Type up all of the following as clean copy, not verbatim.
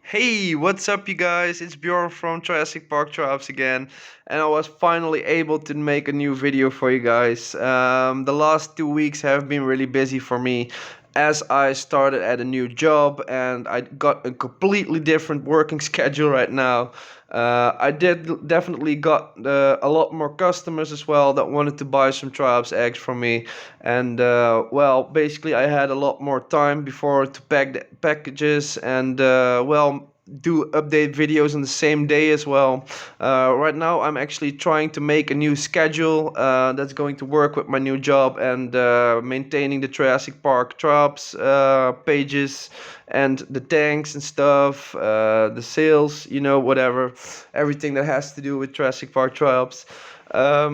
Hey, what's up, you guys? It's Bjorn from Triassic Parktriops again, and I was finally able to make a new video for you guys. The last 2 weeks have been really busy for me as I started at a new job and I got a completely different working schedule right now. I did definitely got a lot more customers as well that wanted to buy some Triops eggs from me, and basically I had a lot more time before to pack the packages and do update videos on the same day as well. Right now I'm actually trying to make a new schedule that's going to work with my new job and maintaining the Triassic Park Triops pages and the tanks and stuff, the sales, whatever, everything that has to do with Triassic Park Triops. A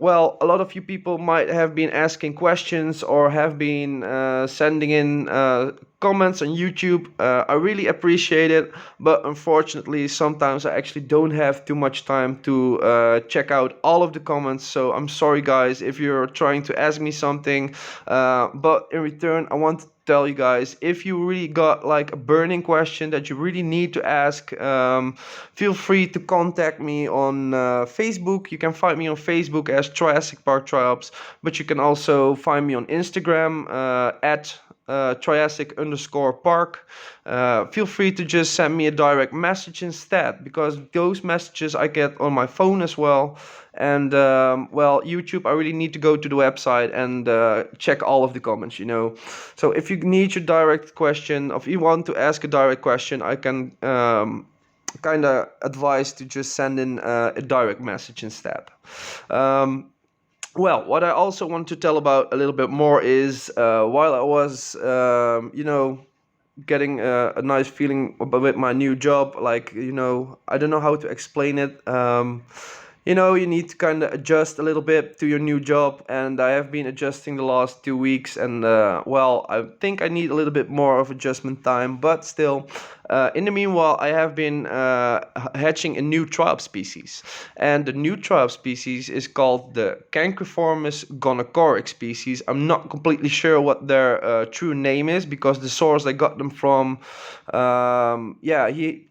lot of you people might have been asking questions or have been sending in comments on YouTube. I really appreciate it, but unfortunately, sometimes I actually don't have too much time to check out all of the comments. So I'm sorry, guys, if you're trying to ask me something. But in return, I want to tell you guys, if you really got like a burning question that you really need to ask, feel free to contact me on Facebook. You can find me on Facebook as Triassic Park Triops, but you can also find me on Instagram at Triassic_park. Feel free to just send me a direct message instead, because those messages I get on my phone as well. And YouTube, I really need to go to the website and check all of the comments. So if you need your direct question, if you want to ask a direct question, I can kind of advise to just send in a direct message instead. What I also want to tell about a little bit more is while I was, getting a nice feeling with my new job, like, I don't know how to explain it. You need to kind of adjust a little bit to your new job, and I have been adjusting the last 2 weeks, and I think I need a little bit more of adjustment time, but still, in the meanwhile, I have been hatching a new tribe species, and the new tribe species is called the Cancriformis Gonochoric species. I'm not completely sure what their true name is, because the source I got them from, he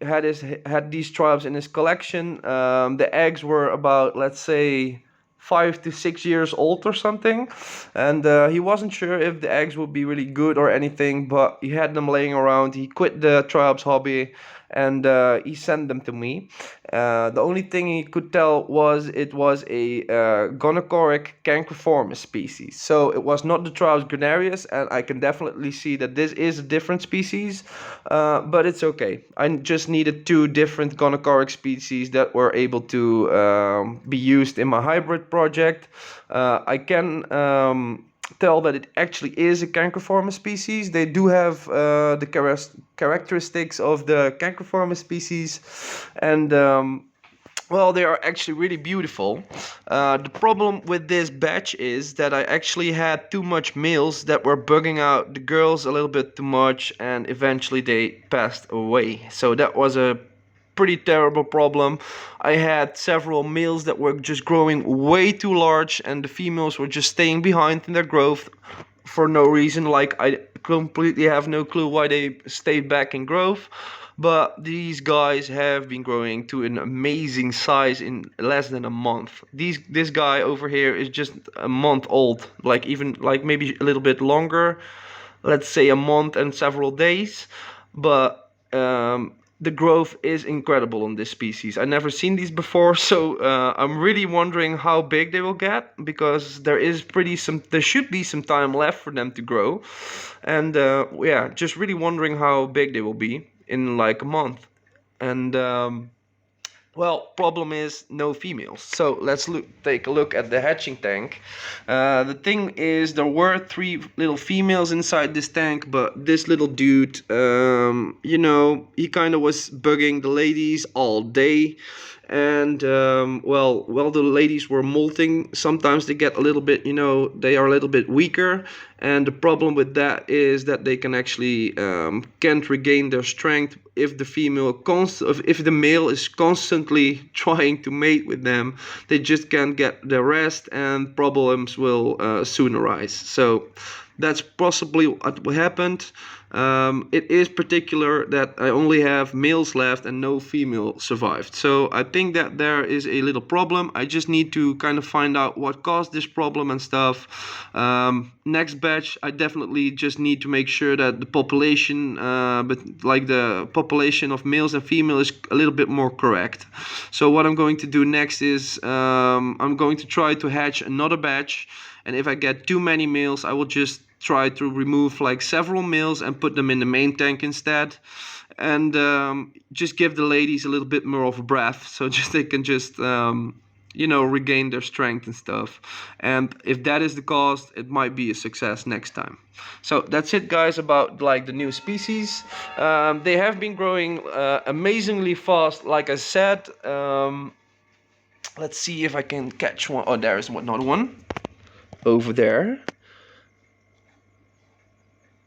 had these tribes in his collection. The eggs were about, let's say, 5 to 6 years old or something, and he wasn't sure if the eggs would be really good or anything, but he had them laying around. He quit the tribes hobby and he sent them to me. The only thing he could tell was it was a Gonochoric Cancriformis species. So it was not the Triops gregarious, and I can definitely see that this is a different species, but it's okay. I just needed two different Gonochoric species that were able to be used in my hybrid project. I can tell that it actually is a Cancriformis species. They do have the characteristics of the Cancriformis species, and they are actually really beautiful. The problem with this batch is that I actually had too much males that were bugging out the girls a little bit too much, and eventually they passed away. So that was a pretty terrible problem. I had several males that were just growing way too large, and the females were just staying behind in their growth for no reason. Like, I completely have no clue why they stayed back in growth. But these guys have been growing to an amazing size in less than a month. This guy over here is just a month old, like maybe a little bit longer, let's say a month and several days. But the growth is incredible on this species. I never seen these before, so I'm really wondering how big they will get, because there should be some time left for them to grow, and just really wondering how big they will be in like a month. And problem is no females. So let's take a look at the hatching tank. The thing is, there were 3 little females inside this tank, but this little dude, he kind of was bugging the ladies all day. And while the ladies were molting, sometimes they get a little bit, they are a little bit weaker, and the problem with that is that they can actually can't regain their strength if the male is constantly trying to mate with them. They just can't get the rest, and problems will soon arise. So That's possibly what happened. It is particular that I only have males left and no female survived. So I think that there is a little problem. I just need to kind of find out what caused this problem and stuff. Next batch, I definitely just need to make sure that the population, but like the population of males and females, is a little bit more correct. So what I'm going to do next is I'm going to try to hatch another batch. And if I get too many males, I will just try to remove like several males and put them in the main tank instead. And just give the ladies a little bit more of a breath, so just they can just regain their strength and stuff. And if that is the cause, it might be a success next time. So that's it, guys, about like the new species. They have been growing amazingly fast, like I said. Let's see if I can catch one. Oh, there is another one over there.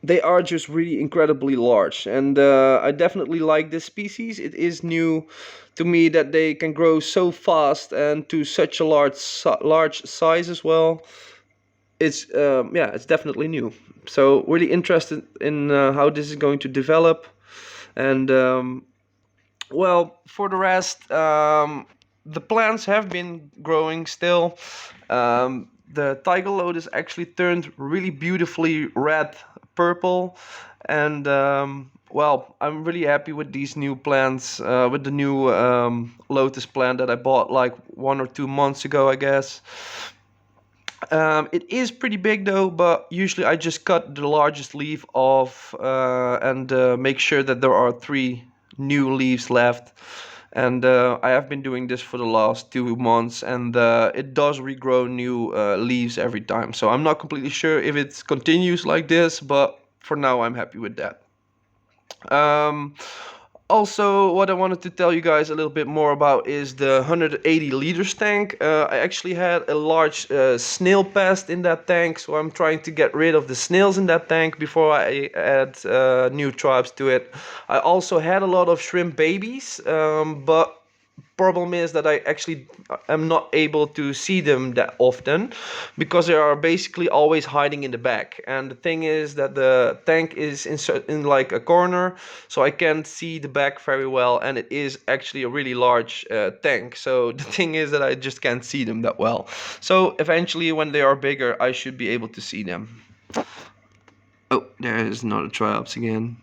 They are just really incredibly large, and I definitely like this species. It is new to me that they can grow so fast and to such a large size as well. It's yeah, it's definitely new. So really interested in how this is going to develop. And well, for the rest, the plants have been growing still. The tiger lotus actually turned really beautifully red purple, and well, I'm really happy with these new plants, with the new lotus plant that I bought like 1 or 2 months ago, I guess. It is pretty big though, but usually I just cut the largest leaf off and make sure that there are 3 new leaves left. And I have been doing this for the last 2 months, and it does regrow new leaves every time. So I'm not completely sure if it continues like this, but for now I'm happy with that. Um, Also, what I wanted to tell you guys a little bit more about is the 180 liters tank. I actually had a large snail pest in that tank, so I'm trying to get rid of the snails in that tank before I add new tribes to it. I also had a lot of shrimp babies, but problem is that I actually am not able to see them that often because they are basically always hiding in the back. And the thing is that the tank is in like a corner, so I can't see the back very well, and it is actually a really large tank. So the thing is that I just can't see them that well. So eventually, when they are bigger, I should be able to see them. Oh, there is another Triops again.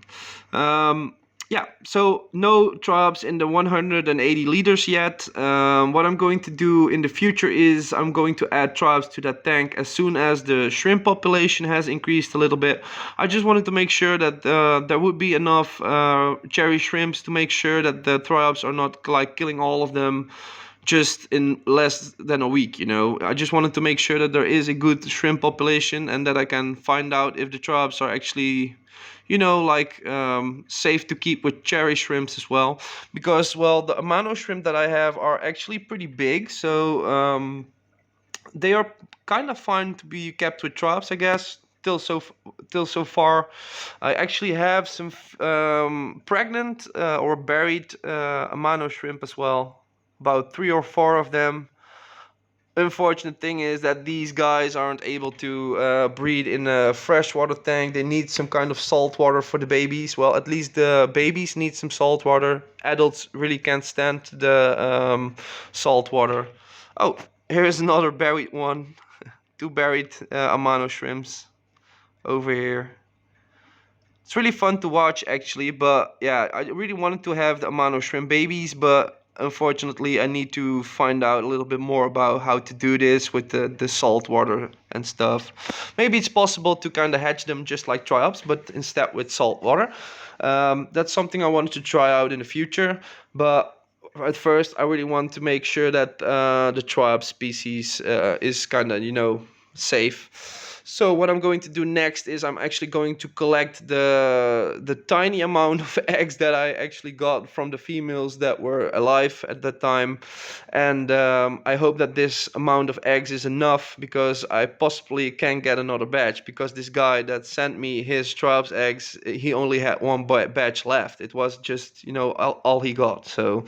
Yeah, so no Triops in the 180 liters yet. What I'm going to do in the future is I'm going to add Triops to that tank as soon as the shrimp population has increased a little bit. I just wanted to make sure that there would be enough cherry shrimps to make sure that the Triops are not like killing all of them just in less than a week. I just wanted to make sure that there is a good shrimp population and that I can find out if the Triops are actually safe to keep with cherry shrimps as well, because well, the amano shrimp that I have are actually pretty big, so they are kind of fine to be kept with Triops, I guess. Till so far, I actually have some pregnant or buried amano shrimp as well, about 3 or 4 of them. Unfortunate thing is that these guys aren't able to breed in a freshwater tank. They need some kind of salt water for the babies. Well, at least the babies need some salt water. Adults really can't stand the salt water. Oh, here's another buried one. 2 buried amano shrimps over here. It's really fun to watch actually, but yeah, I really wanted to have the amano shrimp babies, but unfortunately I need to find out a little bit more about how to do this with the salt water and stuff. Maybe it's possible to kind of hatch them just like Triops, but instead with salt water. That's something I wanted to try out in the future, but at first I really want to make sure that the Triops species is kind of, safe. So what I'm going to do next is I'm actually going to collect the tiny amount of eggs that I actually got from the females that were alive at that time, and I hope that this amount of eggs is enough, because I possibly can get another batch, because this guy that sent me his Triops eggs, he only had one batch left. It was just all he got, so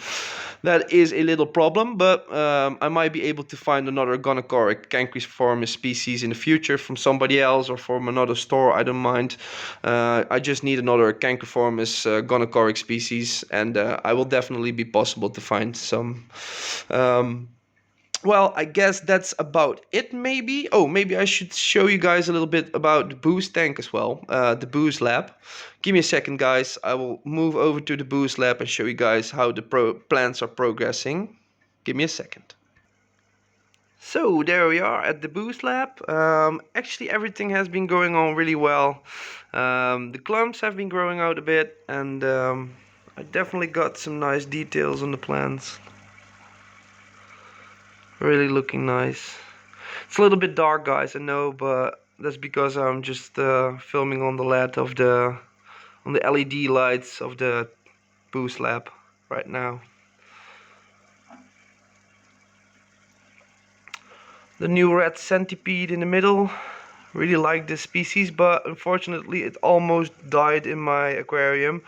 that is a little problem, but I might be able to find another Gonochoric Cancriformis species in the future from somebody somebody else or from another store, I don't mind. I just need another Cancriformis Gonochoric species, and I will definitely be possible to find some. Well, I guess that's about it, maybe. Oh, maybe I should show you guys a little bit about the boost tank as well, the boost lab. Give me a second, guys. I will move over to the boost lab and show you guys how the plants are progressing. Give me a second. So there we are at the boost lab. Actually, everything has been going on really well. The clumps have been growing out a bit, and I definitely got some nice details on the plants. Really looking nice. It's a little bit dark, guys, I know, but that's because I'm just filming on the LED of on the LED lights of the boost lab right now. The new red centipede in the middle. Really like this species, but unfortunately it almost died in my aquarium.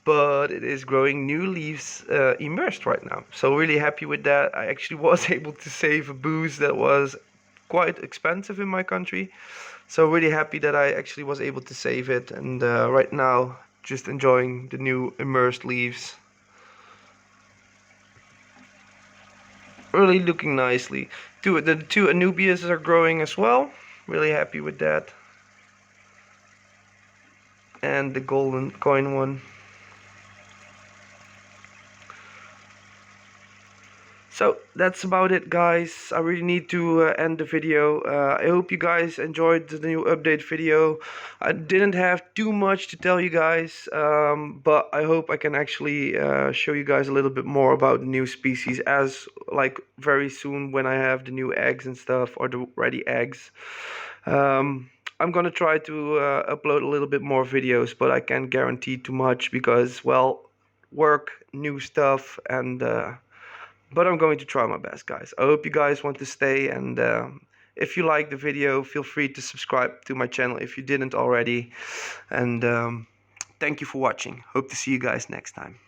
But it is growing new leaves immersed right now. So really happy with that. I actually was able to save a boost that was quite expensive in my country. So really happy that I actually was able to save it. And right now, just enjoying the new immersed leaves. Really looking nicely. The two Anubias are growing as well. Really happy with that. And the golden coin one. So that's about it, guys. I really need to end the video. I hope you guys enjoyed the new update video. I didn't have too much to tell you guys, but I hope I can actually show you guys a little bit more about the new species as like very soon when I have the new eggs and stuff, or the ready eggs. I'm gonna try to upload a little bit more videos, but I can't guarantee too much because, well, work, new stuff, and but I'm going to try my best, guys. I hope you guys want to stay, and if you like the video, feel free to subscribe to my channel if you didn't already. And thank you for watching. Hope to see you guys next time.